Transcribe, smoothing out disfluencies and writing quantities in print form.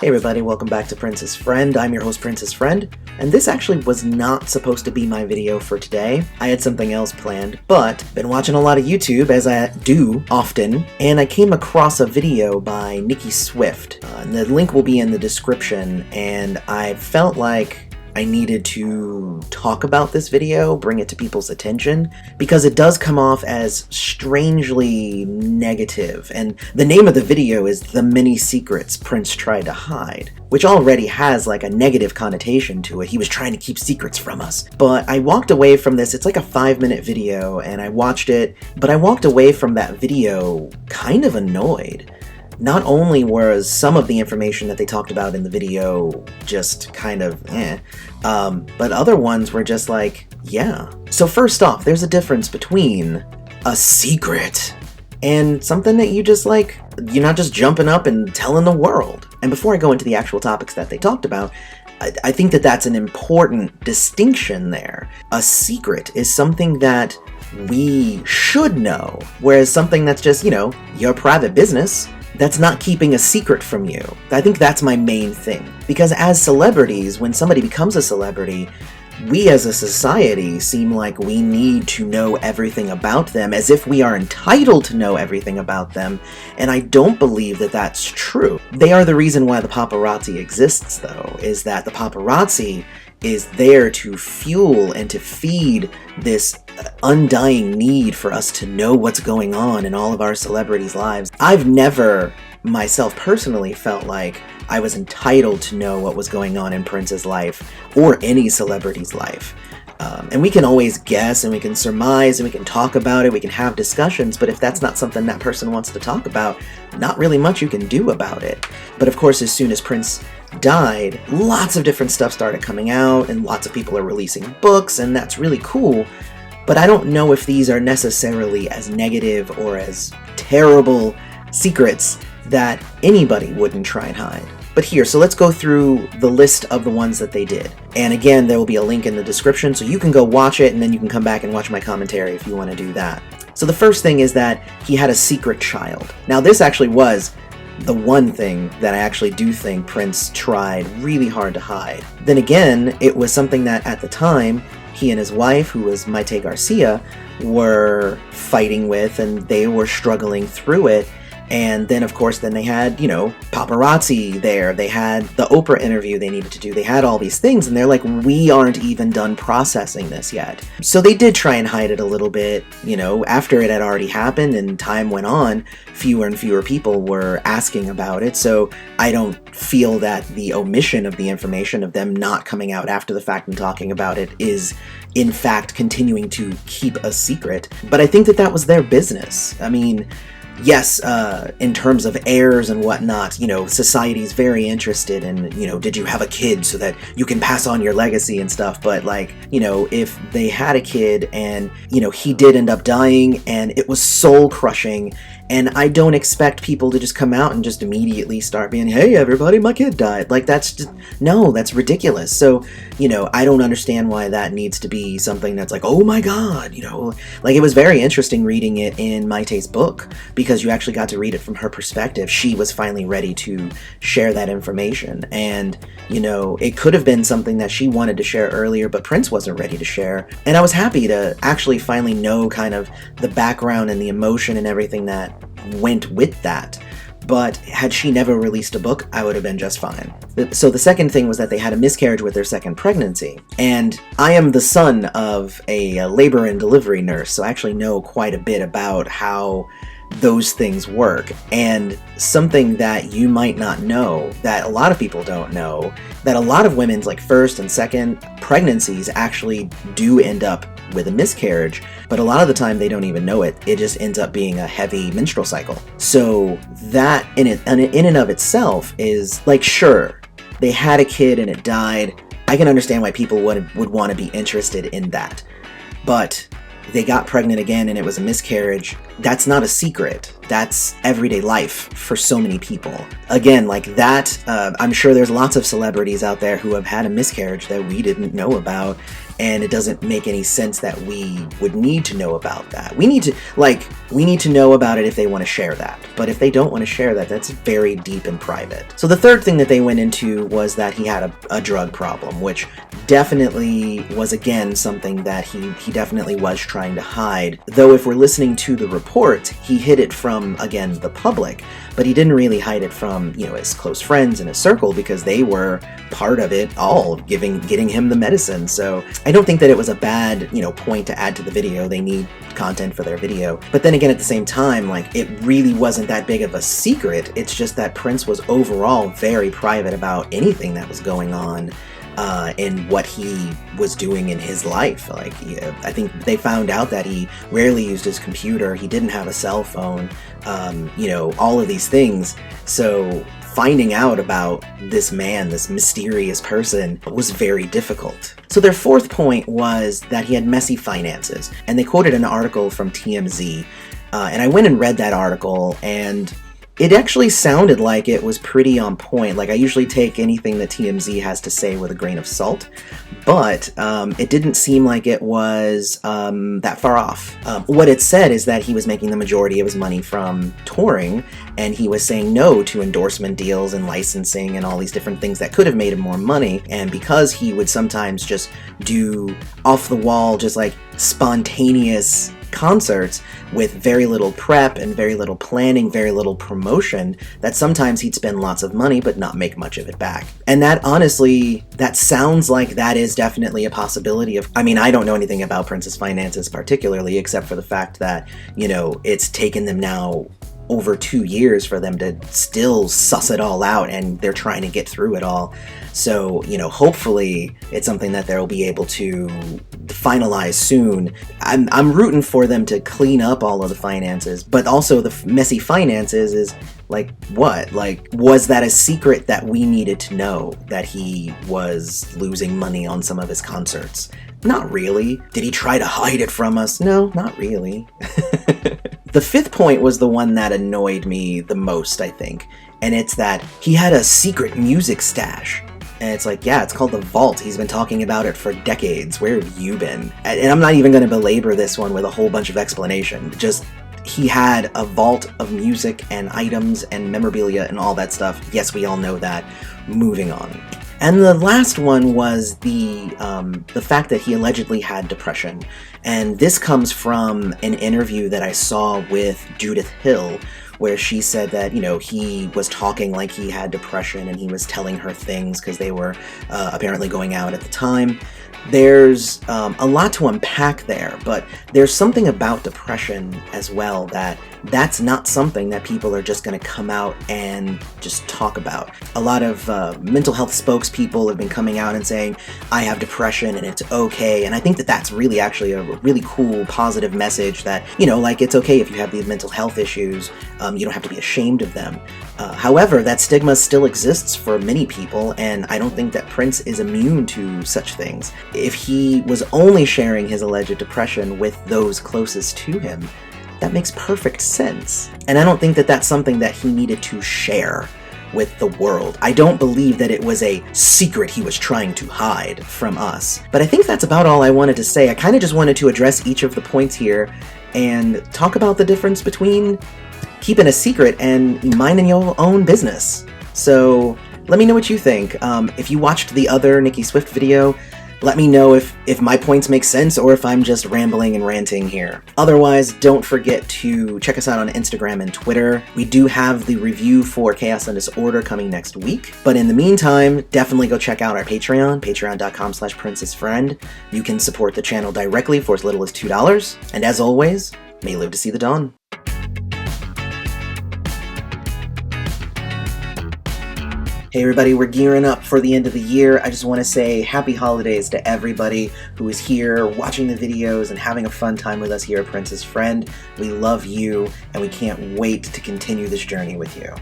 Hey everybody, welcome back to Prince's Friend. I'm your host, Prince's Friend, and this actually was not supposed to be my video for today. I had something else planned, but been watching a lot of YouTube, as I do often, and I came across a video by Nicki Swift. And the link will be in the description, and I felt like I needed to talk about this video, bring it to people's attention, because it does come off as strangely negative. And the name of the video is The Many Secrets Prince Tried to Hide, which already has like a negative connotation to it. He was trying to keep secrets from us. But I walked away from this. It's like a 5-minute video, and I watched it, but I walked away from that video kind of annoyed. Not only was some of the information that they talked about in the video just kind of but other ones were just like, yeah. So first off, there's a difference between a secret and something that you just like, you're not just jumping up and telling the world. And before I go into the actual topics that they talked about, I think that that's an important distinction there. A secret is something that we should know, whereas something that's just, your private business, that's not keeping a secret from you. I think that's my main thing. Because as celebrities, when somebody becomes a celebrity, we as a society seem like we need to know everything about them, as if we are entitled to know everything about them, and I don't believe that that's true. They are the reason why the paparazzi exists, though, is that the paparazzi is there to fuel and to feed this undying need for us to know what's going on in all of our celebrities' lives. I've never, myself personally, felt like I was entitled to know what was going on in Prince's life or any celebrity's life. And we can always guess and we can surmise and we can talk about it, we can have discussions, but if that's not something that person wants to talk about, not really much you can do about it. But of course, as soon as Prince died, lots of different stuff started coming out and lots of people are releasing books, and that's really cool. But I don't know if these are necessarily as negative or as terrible secrets that anybody wouldn't try and hide. But here, so let's go through the list of the ones that they did. And again, there will be a link in the description, so you can go watch it and then you can come back and watch my commentary if you want to do that. So the first thing is that he had a secret child. Now this actually was the one thing that I actually do think Prince tried really hard to hide. Then again, it was something that at the time, he and his wife, who was Maite Garcia, were fighting with, and they were struggling through it. And then, of course, then they had, paparazzi there. They had the Oprah interview they needed to do. They had all these things, and they're like, we aren't even done processing this yet. So they did try and hide it a little bit, after it had already happened and time went on, fewer and fewer people were asking about it. So I don't feel that the omission of the information, of them not coming out after the fact and talking about it, is in fact continuing to keep a secret. But I think that that was their business. I mean, yes, in terms of heirs and whatnot, society's very interested in, did you have a kid so that you can pass on your legacy and stuff, but if they had a kid and, he did end up dying and it was soul crushing, and I don't expect people to just come out and just immediately start being, hey everybody, my kid died. Like, that's just, no, that's ridiculous. So, I don't understand why that needs to be something that's like, oh my god, like, it was very interesting reading it in Maite's book, because you actually got to read it from her perspective. She was finally ready to share that information, and, it could have been something that she wanted to share earlier, but Prince wasn't ready to share, and I was happy to actually finally know kind of the background and the emotion and everything that went with that. But had she never released a book, I would have been just fine. So the second thing was that they had a miscarriage with their second pregnancy. And I am the son of a labor and delivery nurse, so I actually know quite a bit about how those things work. And something that you might not know, that a lot of people don't know, that a lot of women's first and second pregnancies actually do end up with a miscarriage, but a lot of the time they don't even know it. It just ends up being a heavy menstrual cycle. So that in and of itself is sure, they had a kid and it died. I can understand why people would want to be interested in that. But they got pregnant again and it was a miscarriage. That's not a secret. That's everyday life for so many people. Again, I'm sure there's lots of celebrities out there who have had a miscarriage that we didn't know about. and it doesn't make any sense that we would need to know about that. We need to know about it if they want to share that. But if they don't want to share that, that's very deep and private. So the third thing that they went into was that he had a drug problem, which definitely was, again, something that he definitely was trying to hide. Though if we're listening to the reports, he hid it from, again, the public, but he didn't really hide it from, his close friends and his circle, because they were part of it all, getting him the medicine. So I don't think that it was a bad, point to add to the video. They need content for their video. But then again, at the same time, it really wasn't that big of a secret. It's just that Prince was overall very private about anything that was going on in what he was doing in his life. I think they found out that he rarely used his computer, he didn't have a cell phone, all of these things. So finding out about this man, this mysterious person, was very difficult. So their fourth point was that he had messy finances, and they quoted an article from TMZ, and I went and read that article, and it actually sounded like it was pretty on point. I usually take anything that TMZ has to say with a grain of salt, but it didn't seem like it was that far off. What it said is that he was making the majority of his money from touring, and he was saying no to endorsement deals and licensing and all these different things that could have made him more money. And because he would sometimes just do off-the-wall, just spontaneous concerts with very little prep and very little planning, very little promotion, that sometimes he'd spend lots of money but not make much of it back. And that, honestly, that sounds like that is definitely a possibility of, I don't know anything about Prince's finances particularly, except for the fact that, it's taken them now over 2 years for them to still suss it all out, and they're trying to get through it all. So, hopefully it's something that they'll be able to finalize soon. I'm rooting for them to clean up all of the finances, but also the messy finances is what? Was that a secret that we needed to know, that he was losing money on some of his concerts? Not really. Did he try to hide it from us? No, not really. The fifth point was the one that annoyed me the most, I think, and it's that he had a secret music stash. And it's it's called the Vault. He's been talking about it for decades. Where have you been? And I'm not even going to belabor this one with a whole bunch of explanation. Just, he had a vault of music and items and memorabilia and all that stuff. Yes, we all know that. Moving on. And the last one was the fact that he allegedly had depression. And this comes from an interview that I saw with Judith Hill, where she said that, he was talking like he had depression, and he was telling her things because they were apparently going out at the time. There's a lot to unpack there, but there's something about depression as well that's not something that people are just going to come out and just talk about. A lot of mental health spokespeople have been coming out and saying, I have depression and it's okay. And I think that that's really actually a really cool, positive message that, it's okay if you have these mental health issues. You don't have to be ashamed of them. However, that stigma still exists for many people, and I don't think that Prince is immune to such things. If he was only sharing his alleged depression with those closest to him, that makes perfect sense. And I don't think that that's something that he needed to share with the world. I don't believe that it was a secret he was trying to hide from us. But I think that's about all I wanted to say. I kind of just wanted to address each of the points here and talk about the difference between keeping a secret and minding your own business. So let me know what you think. If you watched the other Nicki Swift video, let me know if my points make sense or if I'm just rambling and ranting here. Otherwise, don't forget to check us out on Instagram and Twitter. We do have the review for Chaos and Disorder coming next week. But in the meantime, definitely go check out our Patreon, patreon.com/princessfriend. You can support the channel directly for as little as $2. And as always, may you live to see the dawn. Hey everybody, we're gearing up for the end of the year. I just want to say happy holidays to everybody who is here watching the videos and having a fun time with us here at Princess Friend. We love you, and we can't wait to continue this journey with you.